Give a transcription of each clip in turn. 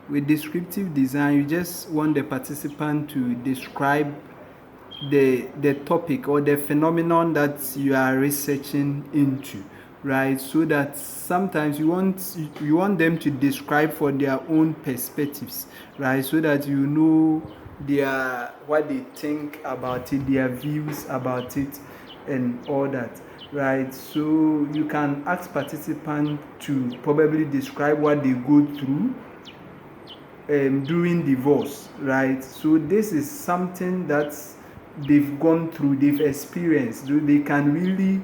with descriptive design, you just want the participant to describe the topic or the phenomenon that you are researching into, right? So that sometimes you want them to describe for their own perspectives, right? So that you know their what they think about it, their views about it, and all that, right? So you can ask participants to probably describe what they go through during divorce, right? So this is something that they've gone through, they've experienced. So they can really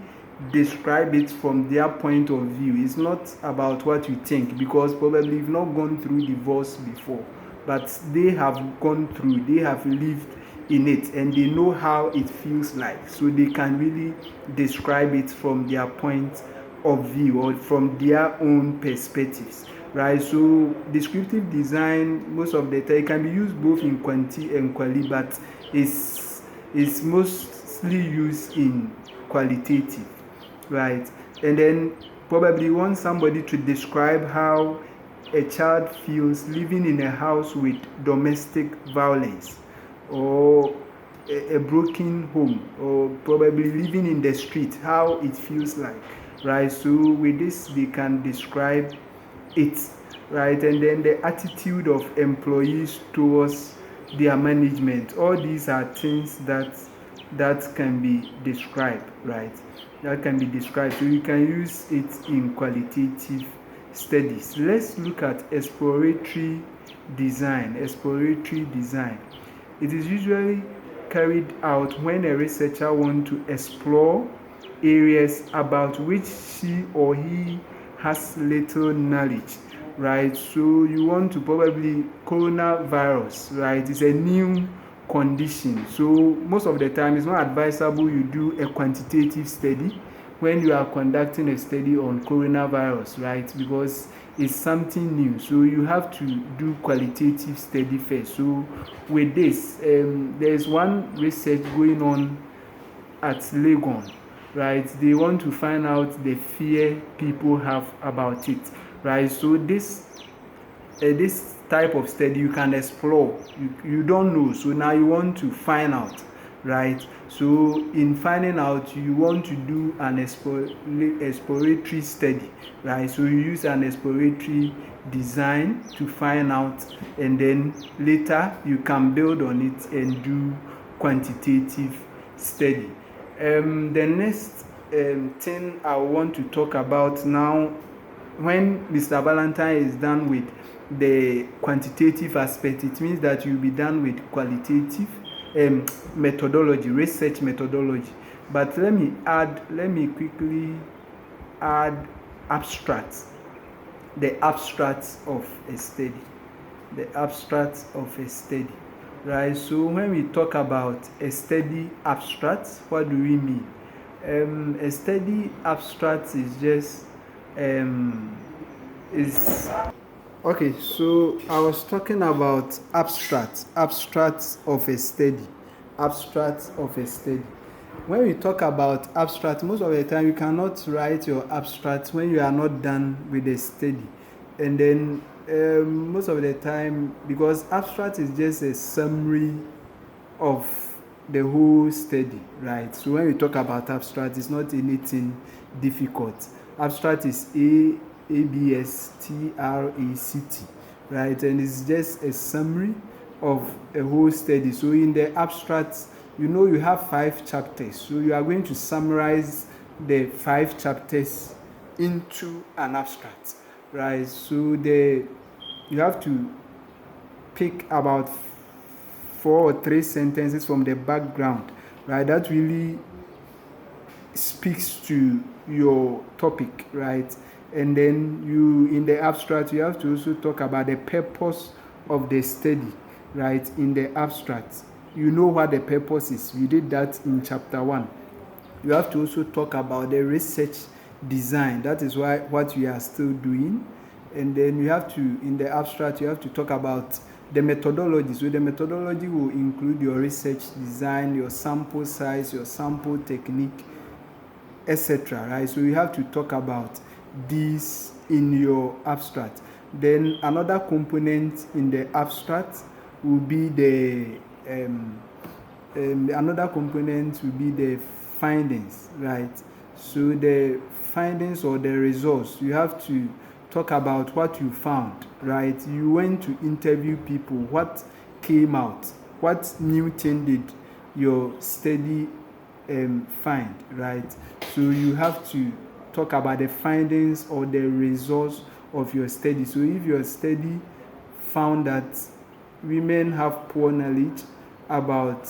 describe it from their point of view. It's not about what you think, because probably you've not gone through divorce before, but they have gone through, they have lived in it, and they know how it feels like. So they can really describe it from their point of view or from their own perspectives, right? So descriptive design, most of the time, it can be used both in quanti and quali, but it's mostly used in qualitative, right? And then probably you want somebody to describe how a child feels living in a house with domestic violence, or a broken home, or probably living in the street, how it feels like, right? So with this they can describe it, right? And then the attitude of employees towards their management, all these are things that can be described, right? That can be described. So you can use it in qualitative studies. Let's look at exploratory design. Exploratory design, it is usually carried out when a researcher wants to explore areas about which she or he has little knowledge, right? So you want to probably coronavirus, right? It's a new condition. So most of the time it's not advisable you do a quantitative study when you are conducting a study on coronavirus, right? Because it's something new. So you have to do qualitative study first. So with this, there's one research going on at Legon, right? They want to find out the fear people have about it, right? So this type of study you can explore. You don't know, so now you want to find out, right? So in finding out, you want to do an exploratory study, right? So you use an exploratory design to find out, and then later you can build on it and do quantitative study. The next thing I want to talk about now, when Mr. Valentine is done with the quantitative aspect, it means that you'll be done with qualitative methodology, research methodology. But let me quickly add abstracts, the abstracts of a study, the abstracts of a study, right? So when we talk about a study abstract, what do we mean? A study abstract is just is okay. So I was talking about abstracts of a study, abstracts of a study. When we talk about abstract, most of the time you cannot write your abstract when you are not done with the study. And then most of the time, because abstract is just a summary of the whole study, right? So when we talk about abstract, it's not anything difficult. Abstract is abstract, right? And it's just a summary of a whole study. So in the abstract, you have 5 chapters. So you are going to summarize the 5 chapters into an abstract, right? So you have to pick about 4 or 3 sentences from the background, right? That really speaks to your topic, right? And then in the abstract, you have to also talk about the purpose of the study, right? In the abstract, you know what the purpose is. We did that in chapter 1. You have to also talk about the research design. That is what we are still doing. And then in the abstract, you have to talk about the methodology. So the methodology will include your research design, your sample size, your sample technique, etc. Right? So you have to talk about these in your abstract. Then another component in the abstract will be another component will be the findings, right? So the findings or the results, you have to talk about what you found, right? You went to interview people, what came out, what new thing did your study find, right? So you have to talk about the findings or the results of your study. So if your study found that women have poor knowledge about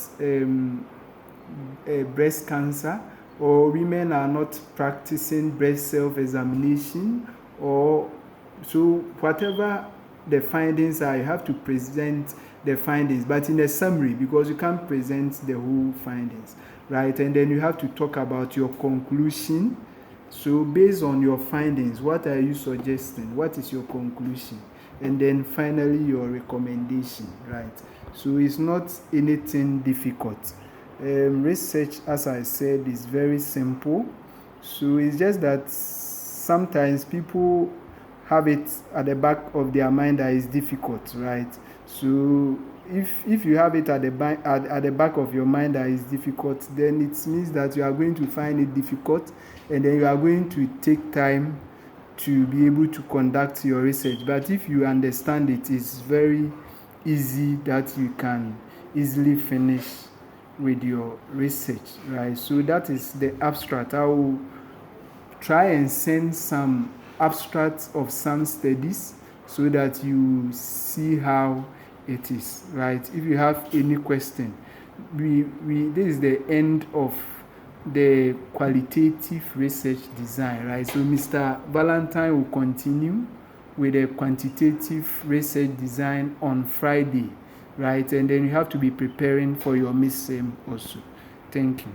breast cancer, or women are not practicing breast self-examination, or so whatever the findings are, you have to present the findings, but in a summary, because you can't present the whole findings, right? And then you have to talk about your conclusion. So based on your findings, what are you suggesting? What is your conclusion? And then finally your recommendation, right? So it's not anything difficult. Research, as I said, is very simple. So it's just that sometimes people have it at the back of their mind that is difficult, right? So if you have it at the back of your mind that is difficult, then it means that you are going to find it difficult, and then you are going to take time to be able to conduct your research. But if you understand it, it's very easy that you can easily finish with your research, right? So that is the abstract. I will try and send some abstracts of some studies so that you see how it is, right? If you have any question, this is the end of the qualitative research design, right? So Mr. Valentine will continue with the quantitative research design on Friday, right? And then you have to be preparing for your midterm also. Thank you.